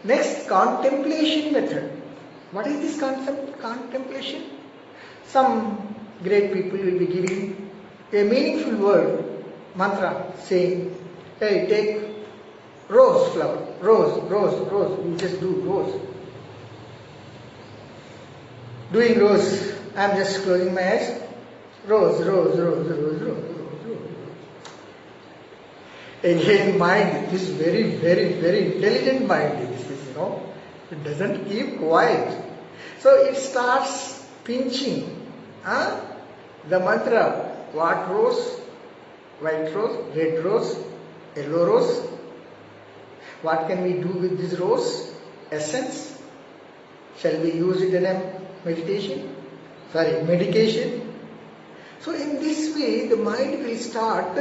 Next, contemplation method. What is this concept? Contemplation? Some great people will be giving a meaningful word, mantra, saying, hey, take rose flower, rose, rose, rose. You just do rose. Doing rose. I am just closing my eyes. Rose, rose, rose, rose, rose, rose, rose. Again, mind, this very, very, very intelligent mind. This is, it doesn't keep quiet. So it starts pinching the mantra. What rose? White rose, red rose, yellow rose. What can we do with this rose? Essence. Shall we use it in a meditation? So in this way, the mind will start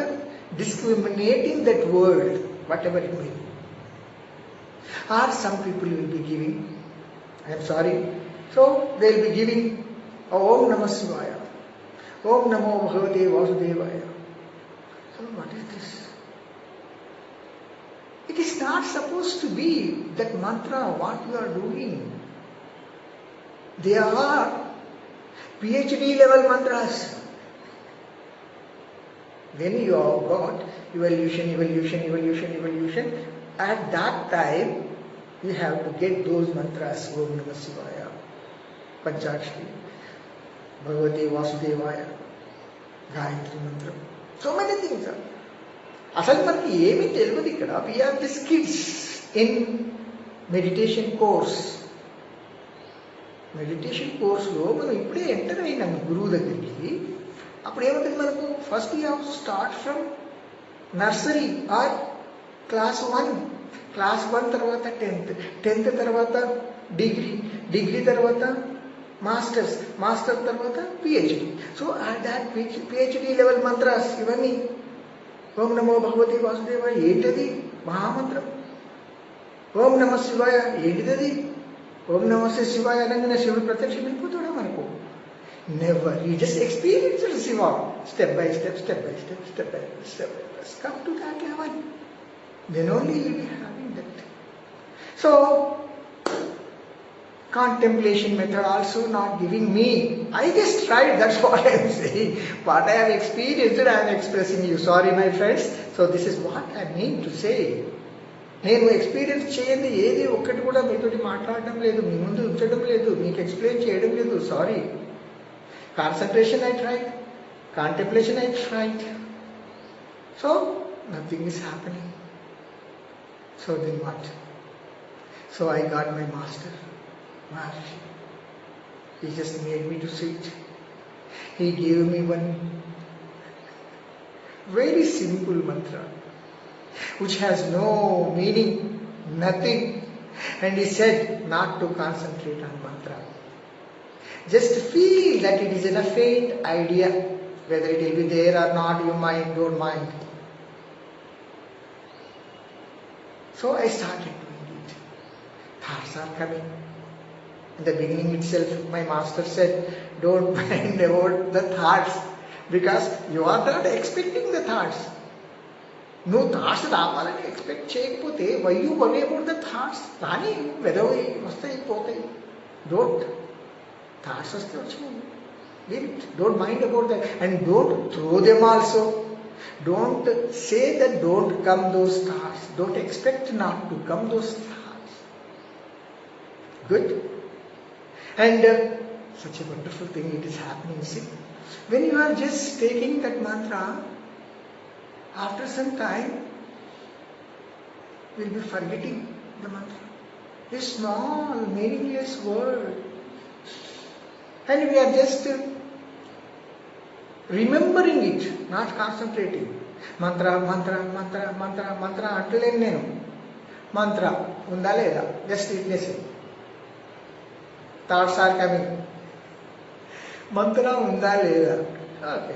discriminating that word, whatever it may be. Or some people will be giving, so they will be giving Om Namah Shivaya, Om Namo Bhagavate Vasudevaya. So what is this? It is not supposed to be that mantra, what you are doing. They are PhD level mantras. When you have got evolution, at that time you have to get those mantras. Om Namah Shivaya, Panchakshari, Bhagavate Vasudevaya, Gayatri Mantra. So many things are. అసలు మనకి ఏమీ తెలియదు ఇక్కడ. We are just kids in meditation course. Meditation కోర్సులో మనం ఇప్పుడే enter అయినాం గురువు దగ్గరికి. అప్పుడు ఏమవుతుంది మనకు? First you have to start from nursery or class 1. Class 1 తర్వాత 10th తర్వాత డిగ్రీ తర్వాత మాస్టర్ తర్వాత PhD. So that PhD level mantras ఇవన్నీ. ఓం నమో భగవతి వాసుదేవాయ ఏంటది? మహామంత్రం. ఓం నమ శివాయ ఏంటిది? ఓం నమస్తే శివాయ అనగానే శివుడు ప్రత్యక్షం అయిపోతాడా మనకు? Never. You just experience Shiva step by step. Come to that level. Then only you be having that. So contemplation method also not giving me. I just tried, that's what I am saying. What I have experienced, I am expressing you. Sorry my friends. So this is what I mean to say. నేను experience చేయండి ఏది ఒక్కటి కూడా మీతోటి మాట్లాడడం లేదు, మీ ముందు ఉంచడం లేదు, మీకు ఎక్స్ప్లెయిన్ చేయడం లేదు. Sorry. Concentration I tried, contemplation I tried. So nothing is happening. So then what? So I got my master. Maharshi. He just made me to sit. He gave me one very simple mantra which has no meaning, nothing. And he said not to concentrate on mantra. Just feel that it is in a faint idea. Whether it will be there or not, you don't mind. So I started doing it. Thoughts are coming. In the beginning itself, my master said, don't mind about the thoughts because you are not expecting the thoughts. No thoughts రావాలని expect చేయకపోతే why you worry about the thoughts? రాని వెదవి వస్తాయి పోతాయి. Don't. Thoughts వస్తే వచ్చినాయి. Leave it. Don't mind about that. And don't throw them also. Don't say that don't come those thoughts. Don't expect not to come those thoughts. Good? And such a wonderful thing it is happening. See, when you are just taking that mantra, after some time, we will be forgetting the mantra. A small, meaningless word. And we are just remembering it, not concentrating. Mantra అంటలేను నేను. మంత్ర ఉందా లేదా? Just witnessing. Thoughts are coming. మంత్రం ఉందా లేదా? Okay.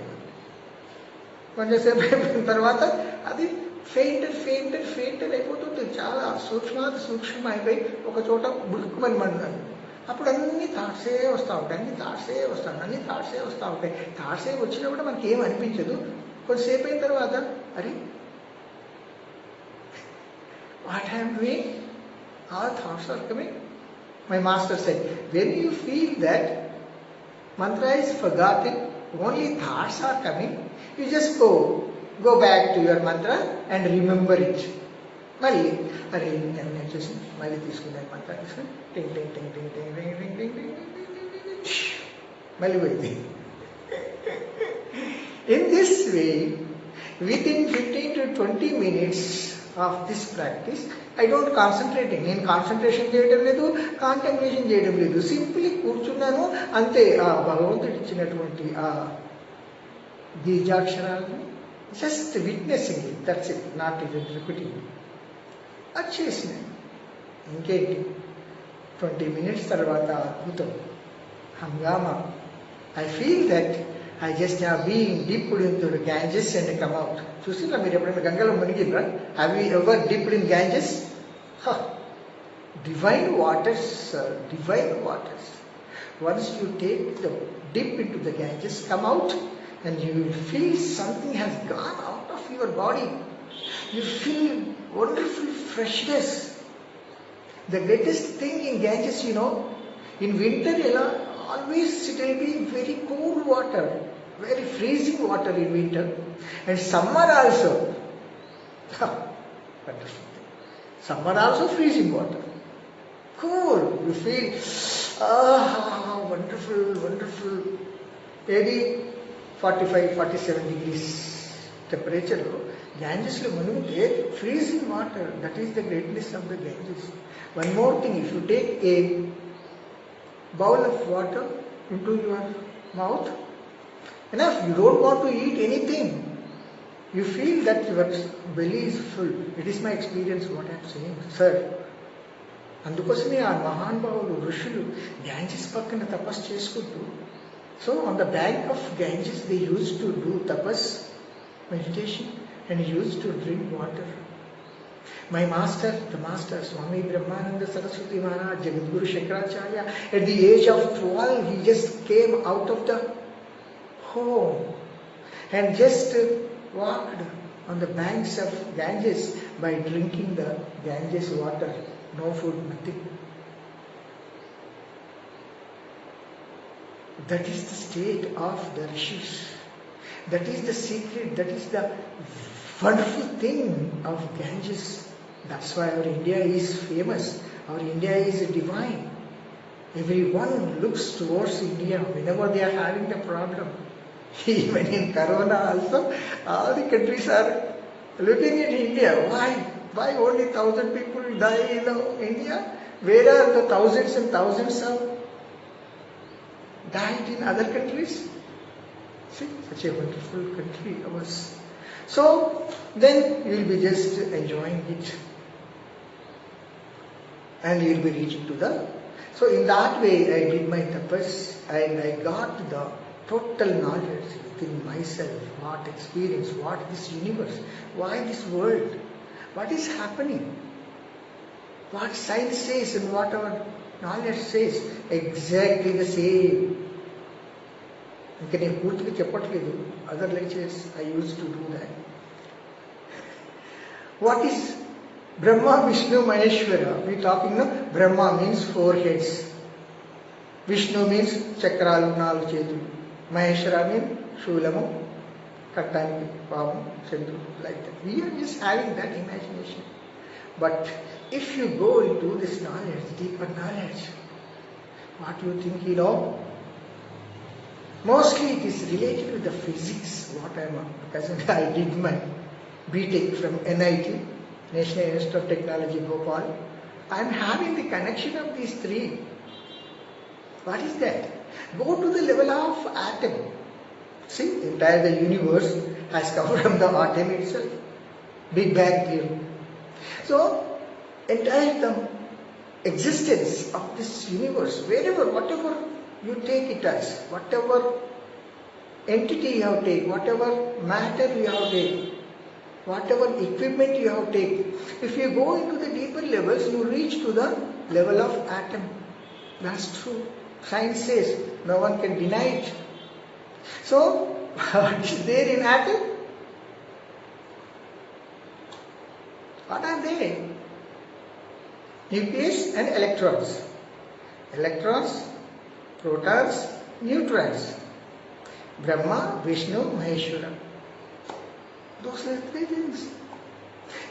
కొంచెంసేపు అయిపోయిన తర్వాత అది ఫెయింటర్ అయిపోతుంది. చాలా సూక్ష్మం అయిపోయి ఒక చోట బుడుక్కుమని మండాలి. అప్పుడు అన్ని థాట్సే వస్తూ ఉంటాయి. అన్ని థాట్సే వస్తూ ఉంటాయి. థాట్సే వచ్చినా కూడా మనకి ఏం అనిపించదు. కొద్దిసేపు అయిన తర్వాత అరే what I'm doing, All thoughts are coming. My master said, when you feel that mantra is forgotten, only thoughts are coming, you just go back to your mantra and remember it. మళ్ళీ అరే నేను వచ్చేసి మళ్ళీ తీసుకున్నాను మంత్ర తీసుకుని టింగ్ టింగ్ టింగ్ టింగ్ టింగ్ టింగ్ టింగ్ టింగ్ టింగ్ టింగ్ మళ్ళీ పోయింది. In this way, within 15 to 20 minutes of this practice, I don't concentrate. నేను కాన్సన్ట్రేషన్ చేయడం లేదు, కాంటెంప్లేషన్ చేయడం లేదు, సింప్లీ కూర్చున్నాను అంతే. ఆ భగవంతుడు ఇచ్చినటువంటి ఆ బీజాక్షరాలను just witnessing it, that's it, not even repeating. అది చేసినాను. ఇంకేంటి 20 minutes తర్వాత అద్భుతం, హంగామా. I feel that I just have been dipped into the Ganges and come out. చూసినా మీరు ఎప్పుడైనా గంగలో మునిగిరా? Have you ever dipped in Ganges? Divine waters, sir, divine waters. Once you take the dip into the Ganges, come out and you will feel something has gone out of your body. You feel wonderful freshness. The greatest thing in Ganges, in winter, always it will be very cool water, very freezing water in winter, and summer also. Wonderful. Summer also freezing water. Cool. You feel, wonderful, wonderful. Maybe 45-47 degrees temperature. Ganges lo munugute freezing water. That is the greatness of the Ganges. One more thing, if you take a bowl of water into your mouth, enough, you don't want to eat anything. You feel that your belly is full. It is my experience what I am saying, sir. అందుకోసమే ఆ మహానుభావులు ఋషులు Ganges పక్కన తపస్సు చేసుకుంటూ, so on the bank of Ganges they use to do tapas, meditation, and used to drink water. My master, the master, Swami Brahmananda Saraswati Maharaj, Jagadguru Shankaracharya, at the age of 12, he just came out of the home and just walked on the banks of Ganges by drinking the Ganges water. No food, nothing. That is the state of the rishis. That is the secret, that is the wonderful thing of Ganges. That's why our India is famous. Our India is divine. Everyone looks towards India whenever they are having the problem. Even in Corona also, all the countries are looking at India. Why? Why only 1,000 people die in India? Where are the thousands and thousands of died in other countries? See, such a wonderful country ours. So then you will be just enjoying it, and you will be reaching to the. So in that way I did my tapas, and I got the total knowledge within myself. What experience, what this universe, why this world, what is happening, what science says and what our knowledge says, exactly the same. ఇంకా నేను పూర్తిగా చెప్పట్లేదు. Other lectures I use to do that. What is Brahma, Vishnu, Maheshwara? We talking no. Brahma means 4 heads, Vishnu means చక్రాలు 4 చేతులు, Maheshwara means శూలము, కట్టానికి పాము, చంద్రుడు, like that. We're just having that imagination. But if you go in to this knowledge, deeper knowledge, what you think you know? Mostly it is related with the physics, what I am, because I did my BTech from NIT, National Institute of Technology, Bhopal. I am having the connection of these 3. What is that? Go to the level of atom. See, entire the universe has come from the atom itself. Big Bang theory. So, entire the existence of this universe, wherever, whatever you take it as, whatever entity you have take, whatever matter you have take, whatever equipment you have take, if you go into the deeper levels, you reach to the level of atom. That's true. Science says, no one can deny it. So, what is there in atom? What are they? Nucleus and electrons. Electrons, protons, neutrons. Brahma, Vishnu, Maheshwara. Those are three things.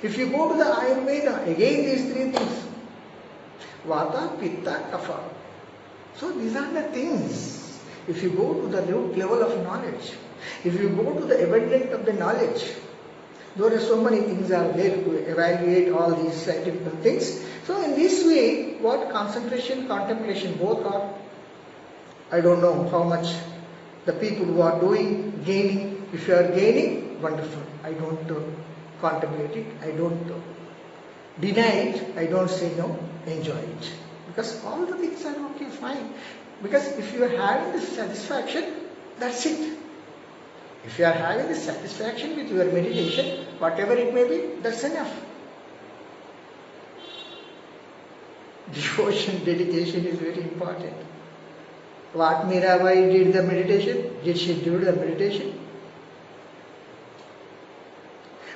If you go to the Ayurveda, again these three things. Vata, Pitta, Kapha. So these are the things. If you go to the root level of knowledge, if you go to the abundance of the knowledge, there are so many things are there to evaluate all these scientific things. So in this way, what concentration, contemplation, both are, I don't know how much the people who are doing, gaining. If you are gaining, wonderful. I don't contemplate it. I don't deny it. I don't say no. Enjoy it. Because all the things are okay, fine. Because if you are having this satisfaction, that's it. If you are having this satisfaction with your meditation, whatever it may be, that's enough. Devotion, dedication is very important. What Mirabai did the meditation? Did she do the meditation?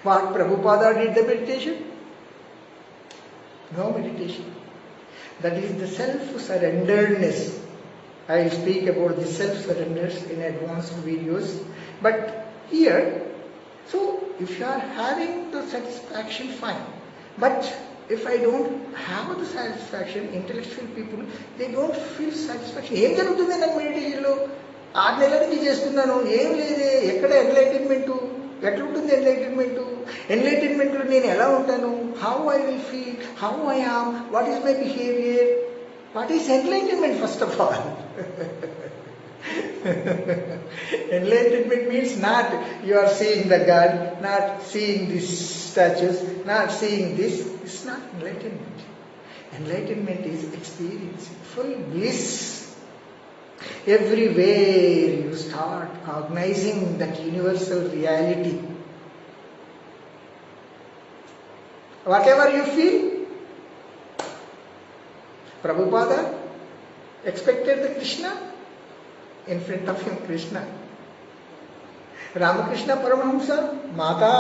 What Prabhupada did the meditation? No meditation. That is the self-surrenderedness. I will speak about the self-surrenders in advanced videos. But here, so if you are having the satisfaction, fine. But if I don't have the satisfaction, intellectual people, they don't feel satisfaction. ఏం జరుగుతుంది నాకు మెడిటేషన్లో 6 నెలల నుంచి చేస్తున్నాను, ఏం లేదే, ఎక్కడ ఎన్లైటన్మెంట్, ఎట్లుంటుంది ఎన్లైటన్మెంట్, ఎన్లైటన్మెంట్లో నేను ఎలా ఉంటాను, how I will feel, how I am, what is my behaviour, what is enlightenment first of all. Enlightenment means not you are seeing the God, not seeing these statues, not seeing this. It's not enlightenment. Enlightenment is experience, full bliss. Everywhere you start cognizing that universal reality. Whatever you feel, Prabhupada expected the Krishna. In front of him, Krishna. Ramakrishna Paramahamsa, Mata,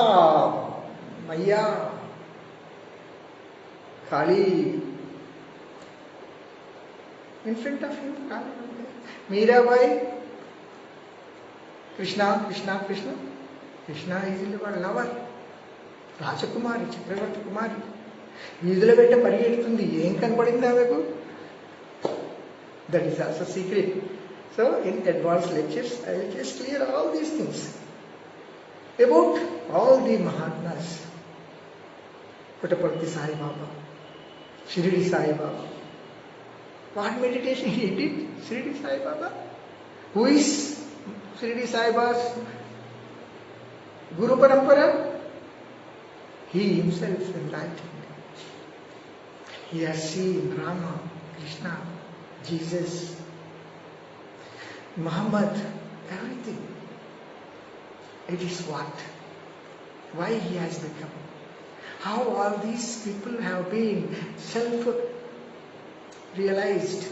Maya, Kali. In front of him, Kali. Mirabai, Krishna, Krishna, Krishna. Krishna is our lover. Rajakumari, Chakravarti Kumari. వీధుల వెంట పరిగెడుతుంది, ఏం కనపడింది ఆమెకు? That is also secret. So in advanced lectures, I will just clear all these things about all the Mahatmas. Puttaparthi Sai Baba, Shirdi Sai Baba. What meditation he did? Shirdi Sai Baba. Who is Shirdi Sai Baba's Guru Parampara? He himself enlightened. He has seen Rama, Krishna, Jesus, Muhammad, everything. It is what? Why he has become? How all these people have been self-realized,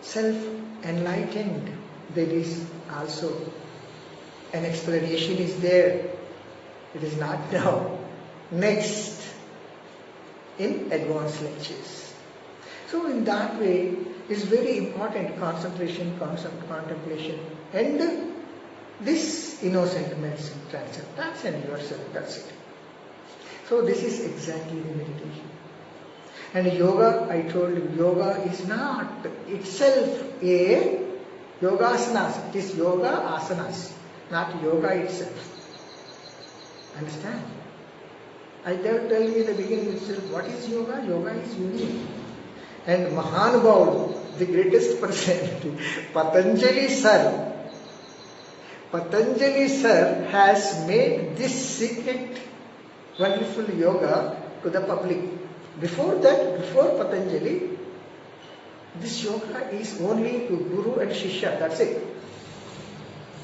self-enlightened. There is also an explanation is there. It is not now. Next, in advanced lectures. So in that way, is very important concentration, contemplation, and this innocent medicine, transcend yourself, that's it. So this is exactly the meditation. And yoga, I told you, yoga is not itself a yogasanas, it is yoga asanas, not yoga itself. Understand? I tell you in the beginning itself, what is yoga? Yoga is unique. And Mahanubhav, the greatest personality, Patanjali sir has made this secret wonderful yoga to the public. Before that, before Patanjali, this yoga is only to Guru and Shishya, that's it.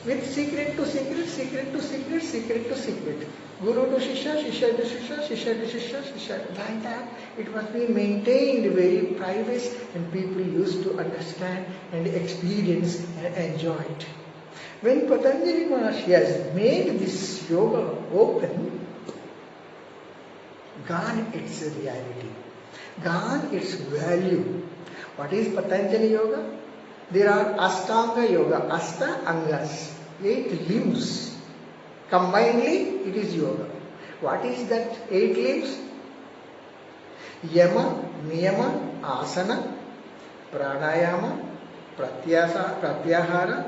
With secret to secret, secret to secret, secret to secret. Guru to Shishya, Shishya to Shishya, Shishya to Shishya, Shishya. Like that, it was being maintained very private and people used to understand and experience and enjoy it. When Patanjali Maharshi has made this yoga open, gone its reality. gone its value. What is Patanjali Yoga? There are Ashtanga Yoga, Ashta Angas, 8 limbs. Combinedly, it is yoga. What is that 8 limbs? Yama, Niyama, Asana, Pranayama, Pratyahara,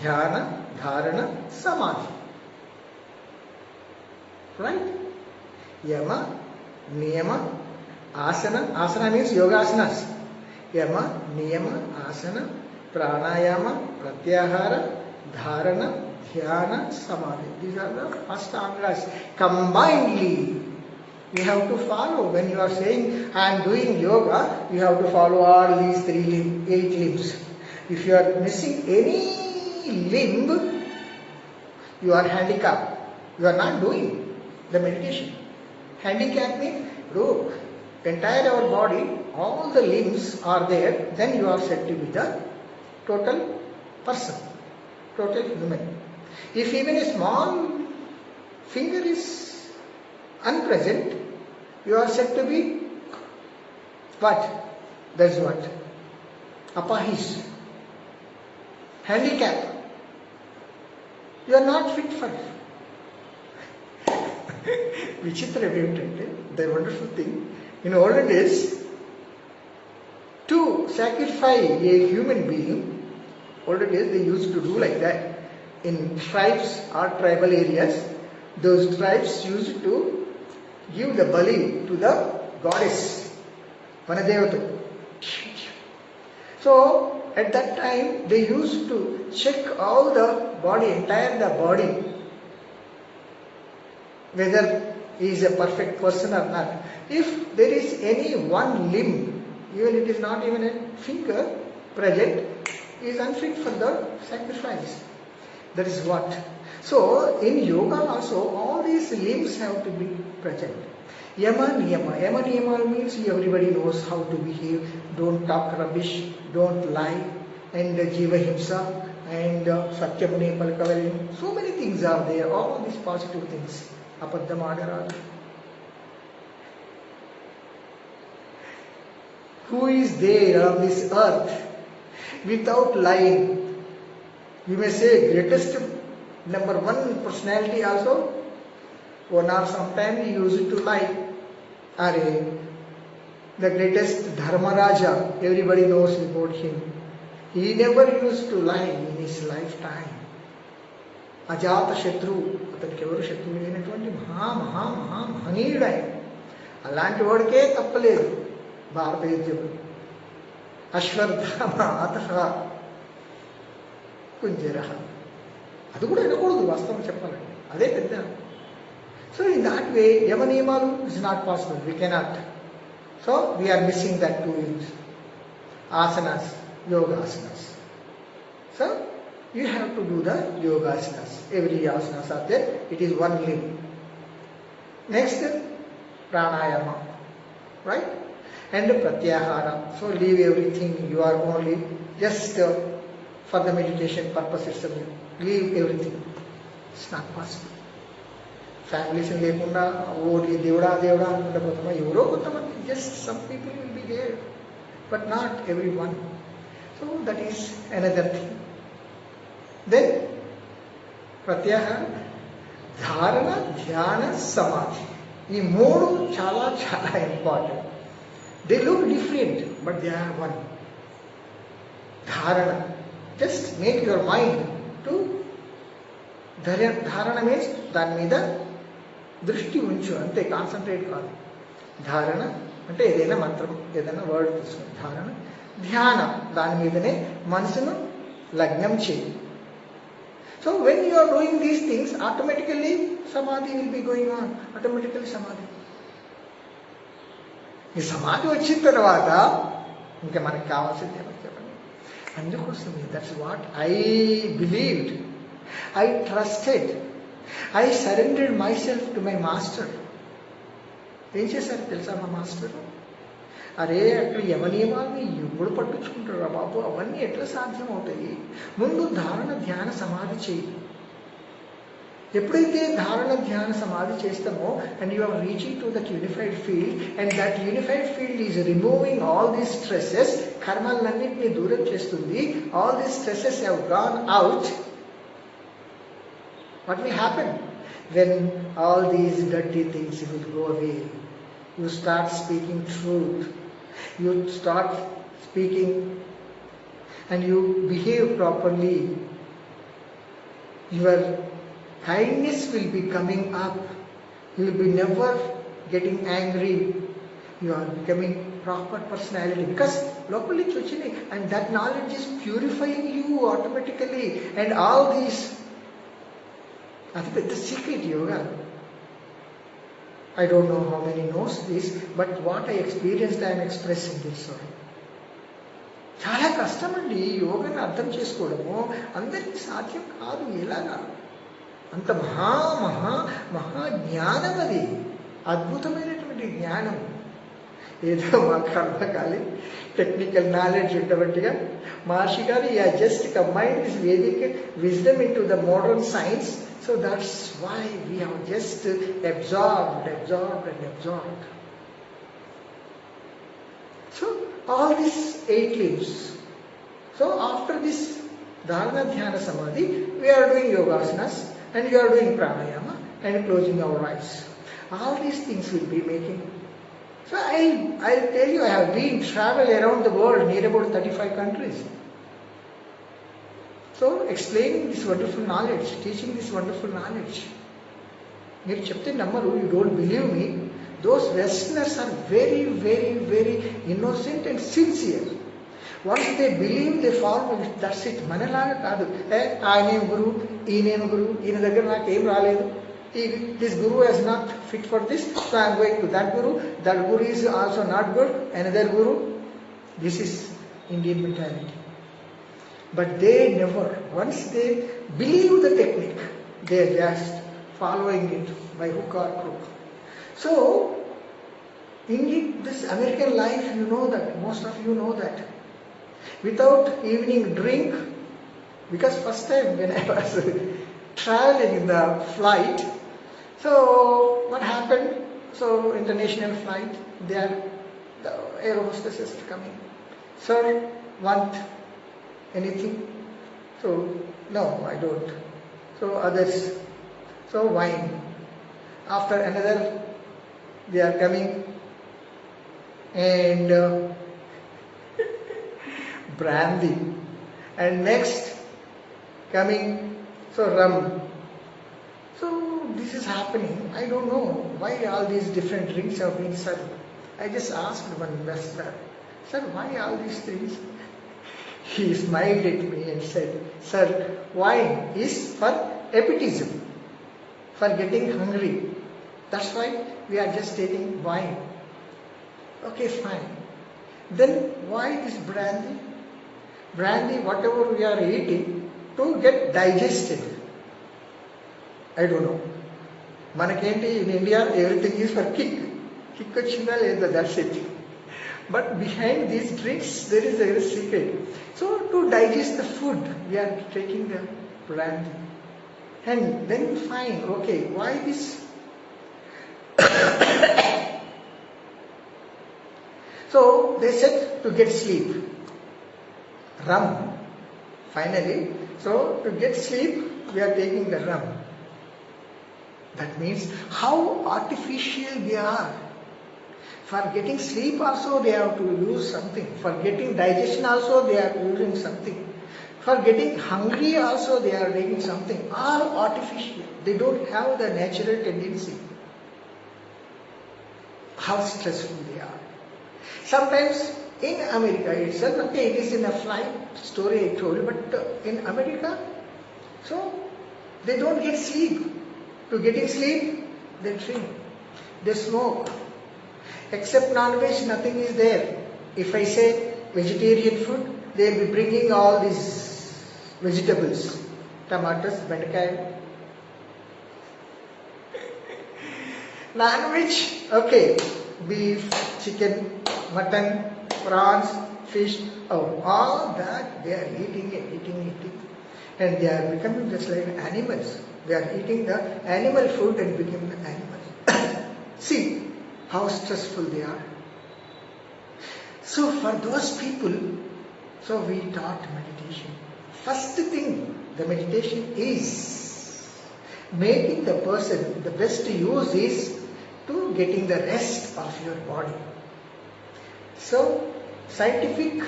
Dhyana, Dharana, Samadhi. Right? Yama, Niyama, Asana. Asana means yoga asanas. Yama, Niyama, Asana, Pranayama, Pratyahara, Dharana, Dhyana, Samadhi. These are the Ashtangas. Combinedly, you have to follow. When you are saying, I am doing yoga, you have to follow all these 8 limbs. If you are missing any limb, you are handicapped. You are not doing the meditation. Handicap means, bro, entire our body, all the limbs are there, then you are said to be the total person, total human. If even a small finger is unpresent, you are said to be what? That's what? Apahish. Handicap. You are not fit for it. Vichitra event, the wonderful thing. In olden days, to sacrifice a human being, olden days they used to do like that. In tribes or tribal areas, those tribes used to give the bali to the goddess, Vanadevata. So, at that time, they used to check all the body, entire the body, whether he is a perfect person or not. If there is any one limb, even it is not even a finger present, he is unfit for the sacrifice. That is what. So, in yoga also, all these limbs have to be present. Yama Niyama. Yama Niyama means everybody knows how to behave. Don't talk rubbish, don't lie, and Jiva Himsa, and Satyamune Palkavarin. So many things are there, all these positive things. Apaddamadara. Who is there on this earth without lying? You may say greatest number one personality also, one or sometime he used to lie. Are the greatest Dharmaraja, everybody knows about him. He never used to lie in his lifetime. Ajata Shatru, అతనికి ఎవరు శత్రువు లేనటువంటి మహనీయుడు ఆయన. అలాంటి వాడికే తప్పలేదు భారత యుద్ధంలో. అశ్వత్థామ అతః కుంజరః, అది కూడా వినకూడదు వాస్తవం చెప్పాలంటే, అదే పెద్ద. So in that way yama నియమాలు is not possible, we cannot. So we're missing that two limbs, asanas, yogasanas. So you have to do the yogasanas. Every asanas are there, it is one limb. Next, pranayama, right? And pratyahara. So leave everything, you are only just for the meditation purposes, leave everything. It's not possible. Families lekunda ఓడి దేవుడా దేవుడా అనుకుంటే పోతామా, ఎవరో కొంతమంది, just some people will be there, but not everyone. So that is another thing. Then pratyahara, dharana, dhyana, samadhi. ఈ మూడు చాలా చాలా important. They look different, but they are one. Dharana, just make your mind to ధారణ means దాని మీద దృష్టి ఉంచు అంతే, కాన్సన్ట్రేట్ కాదు. ధారణ అంటే ఏదైనా మంత్రం, ఏదైనా వర్డ్ తీసుకుని ధారణ. ధ్యానం, దాని మీదనే మనసును లగ్నం చేయి. So when you are doing these things, automatically samadhi will be going on. Automatically samadhi. ఈ సమాధి వచ్చిన తర్వాత ఇంకా మనకి కావాల్సింది ఏమని చెప్పండి. అందుకోసమే that's what I believed, I trusted, I surrendered myself to my master. ఏం చేశారు తెలుసా మా మాస్టర్? అరే అక్కడ యమనియమాన్ని ఎప్పుడు పట్టించుకుంటారా బాబు, అవన్నీ ఎట్లా సాధ్యం అవుతాయి? ముందు ధారణ ధ్యాన సమాధి చేయి. ఎప్పుడైతే ధారణ ధ్యాన సమాధి చేస్తామో and you are reaching to that unified field and that unified field is removing all these stresses, కర్మలన్నింటినీ దూరం చేస్తుంది. All these stresses have gone out. What will happen? When all these dirty things will go away, you start speaking truth, you start speaking and you behave properly. Your kindness will be coming up. You will be never getting angry. You are becoming proper personality because locally chochini, and that knowledge is purifying you automatically. And all these, అది పెద్ద secret yoga. I don't know how many knows this, but what I experienced I am expressing this. చాలా కష్టం అండి యోగాని అర్థం చేసుకోవడము, అందరికీ సాధ్యం కాదు. ఎలాగా? అంత మహా మహా మహా జ్ఞానం, అది అద్భుతమైనటువంటి జ్ఞానం. ఏదో మా కర్మకాలి టెక్నికల్ నాలెడ్జ్ ఉండబట్టిగా మహర్షి గారు just combined this Vedic wisdom in to the modern science. So that's why we have just absorbed. So all these 8 leaves. So after this dharana dhyana samadhi, we are doing yogasanas and we are doing pranayama and closing our eyes. All these things will be making. So I'll tell you, I have been travel around the world, near about 35 countries. So explaining this wonderful knowledge, teaching this wonderful knowledge. మీరు చెప్తే నమ్మరు, you don't believe me. Those Westerners are very, very, very innocent and sincere. Once they believe, they follow it. That's it. మనలాగా కాదు, ఆయనేం గురువు, ఈయనేం గురువు, ఈయన దగ్గర నాకు ఏం రాలేదు, this guru is not fit for this, so I am going to that guru is also not good, another guru. This is Indian mentality. But they never, once they believe the technique, they are just following it by hook or crook. So, in this American life, you know that, most of you know that, without evening drink, because first time when I was traveling in the flight, so what happened? So, international flight, the air hostesses are coming. Sir, want anything? So, no, I don't. So, others, so wine. After another, they are coming and brandy. And next, coming, so rum. So, this is happening. I don't know why all these different drinks have been served. I just asked one investor, sir, why all these things? He smiled at me and said, sir, wine is for appetitism, for getting hungry. That's why we are just taking wine. Okay, fine. Then why this brandy? Brandy, whatever we are eating, to get digested. I don't know. Manakenti in India, everything is for kick. Kick vachinda leda, that's it. But behind these drinks, there is a secret. So, to digest the food, we are taking the brandy. And then fine, okay, why this? So, they said to get sleep. Rum. Finally, so to get sleep, we are taking the rum. That means how artificial we are. For getting sleep also they have to use something. For getting digestion also they are using something. For getting hungry also they are taking something. All artificial. They don't have the natural tendency. How stressful they are. Sometimes in America itself, okay, it is in a flight story I told, but in America, so they don't get sleep. To getting sleep, they drink, they smoke. Except non-veg, nothing is there. If I say vegetarian food, they will be bringing all these vegetables, tomatoes, bendakai. Non-veg, okay, beef, chicken, mutton, prawns, fish, all that they are eating. And they are becoming just like animals. They are eating the animal food and becoming the animals. See how stressful they are. So for those people, so we taught meditation. First thing, the meditation is making the person, the best use is to getting the rest of your body. So scientific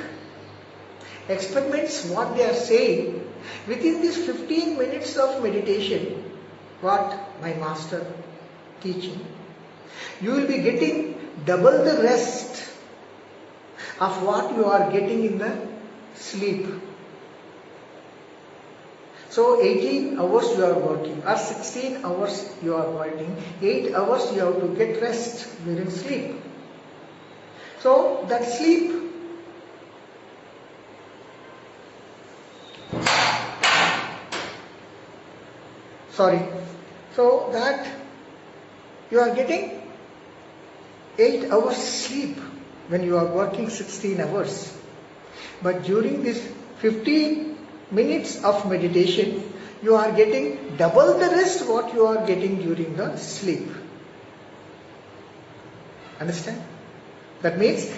experiments, what they are saying, within this 15 minutes of meditation, what my master teaching, you will be getting double the rest of what you are getting in the sleep. So 18 hours you are working or 16 hours you are working, 8 hours you have to get rest during sleep. So that sleep, so that you are getting 8 hours sleep when you are working 16 hours. But during this 15 minutes of meditation, you are getting double the rest what you are getting during the sleep. Understand? That means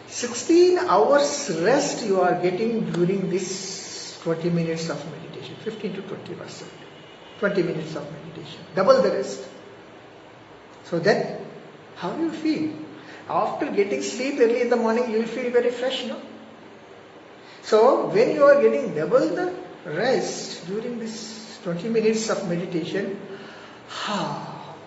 16 hours rest you are getting during this 20 minutes of meditation. 15 to 20%. 20 minutes of meditation. Double the rest. So then, how do you feel? After getting sleep early in the morning, you will feel very fresh, no? So, when you are getting double the rest during this 20 minutes of meditation,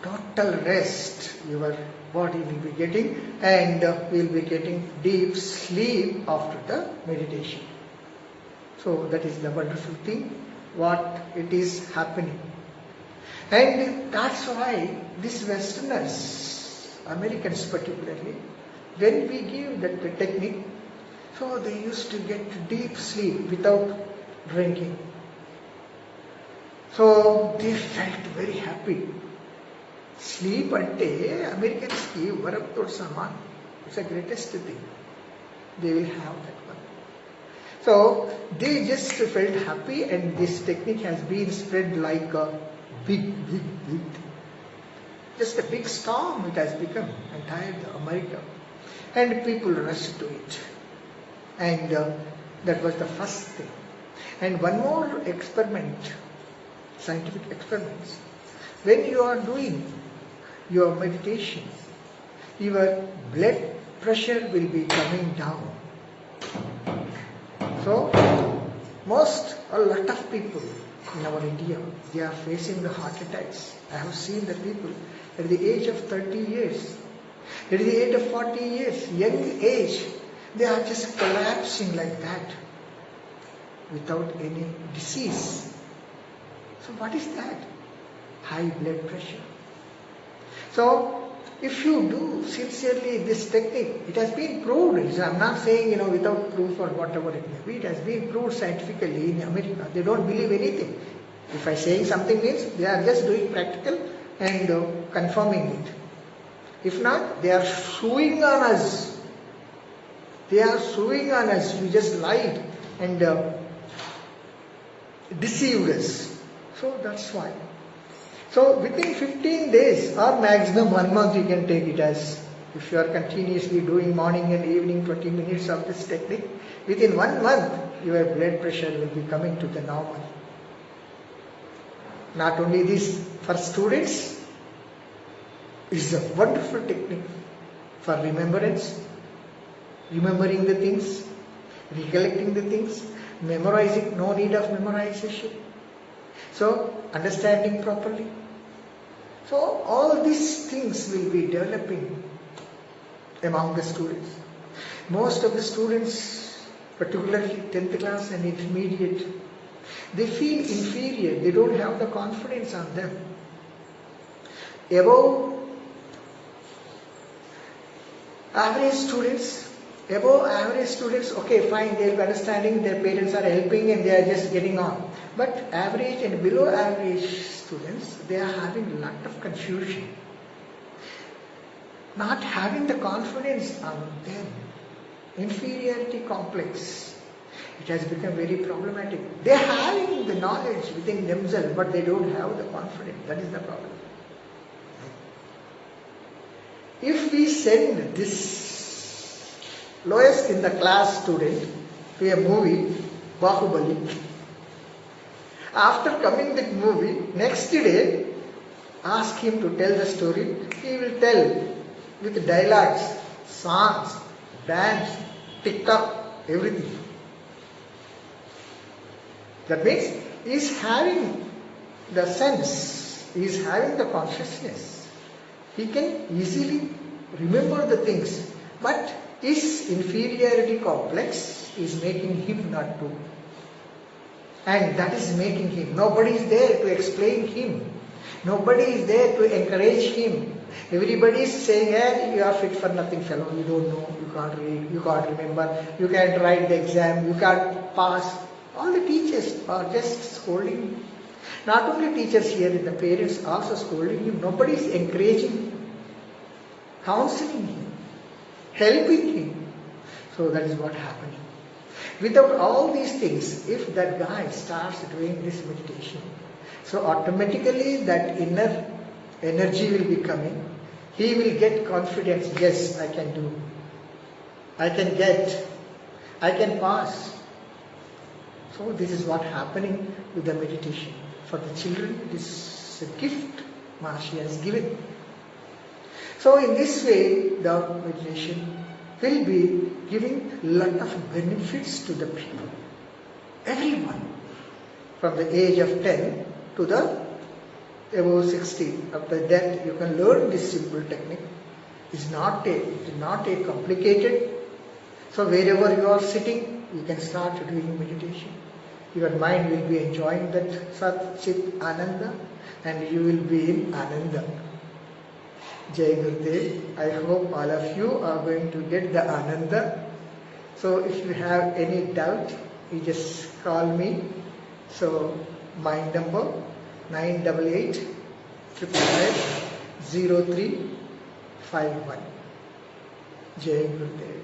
total rest your body will be getting, and will be getting deep sleep after the meditation. So, that is the wonderful thing, what it is happening. And that's why these Westerners, Americans particularly, when we give that technique, so they used to get deep sleep without drinking. So they felt very happy. Sleep ante Americans ki varamto saman. It's the greatest thing. They will have that one. So they just felt happy, and this technique has been spread like a big. Just a big storm it has become, entire America. And people rushed to it. And that was the first thing. And one more experiment, scientific experiments. When you are doing your meditation, your blood pressure will be coming down. So, a lot of people in our India, they are facing the heart attacks. I have seen the people at the age of 30 years, at the age of 40 years, young age, they are just collapsing like that without any disease. So what is that? High blood pressure. So if you do sincerely this technique, it has been proved. I'm not saying, without proof or whatever it may be. It has been proved scientifically in America. They don't believe anything. If I saying something means they are just doing practical and confirming it. If not, they are suing on us. They are suing on us. You just lied and deceived us. So that's why. So within 15 days or maximum 1 month you can take it as, if you are continuously doing morning and evening 20 minutes of this technique, within 1 month your blood pressure will be coming to the normal. Not only this, for students, it is a wonderful technique for remembrance, remembering the things, recollecting the things, memorizing, no need of memorization. So, understanding properly. So, all these things will be developing among the students. Most of the students, particularly 10th class and intermediate, they feel inferior. They don't have the confidence on them. Above average students, okay, fine, they will be understanding, their parents are helping and they are just getting on. But average and below average students, they are having a lot of confusion. Not having the confidence on them. Inferiority complex. It has become very problematic. They are having the knowledge within themselves, but they don't have the confidence. That is the problem. If we send this lowest in the class student to a movie, Bahubali, after coming that movie, next day, ask him to tell the story. He will tell with dialogues, songs, dance, TikTok, everything. That means he is having the sense, he is having the consciousness. He can easily remember the things, but his inferiority complex is making him not to. And that is making him. Nobody is there to explain him. Nobody is there to encourage him. Everybody is saying, hey, you are fit for nothing, fellow. You don't know, you can't read, you can't remember, you can't write the exam, you can't pass. All the teachers are just scolding him. Not only teachers here, the parents also scolding him. Nobody is encouraging him, counseling him, helping him. So that is what happening. Without all these things, if that guy starts doing this meditation, so automatically that inner energy will be coming. He will get confidence. Yes, I can do. I can get. I can pass. So this is what happening with the meditation. For the children, it is a gift Maharishi has given. So in this way, the meditation will be giving a lot of benefits to the people. Everyone. From the age of 10 to the above 60. After that, you can learn this simple technique. It is not a complicated. So wherever you are sitting, you can start doing meditation. Your mind will be enjoying that Sat Chit Ananda, and you will be in Ananda. Jai Gurudev. I hope all of you are going to get the Ananda. So if you have any doubt, you just call me. So my number 988 555 0351. Jai Gurudev.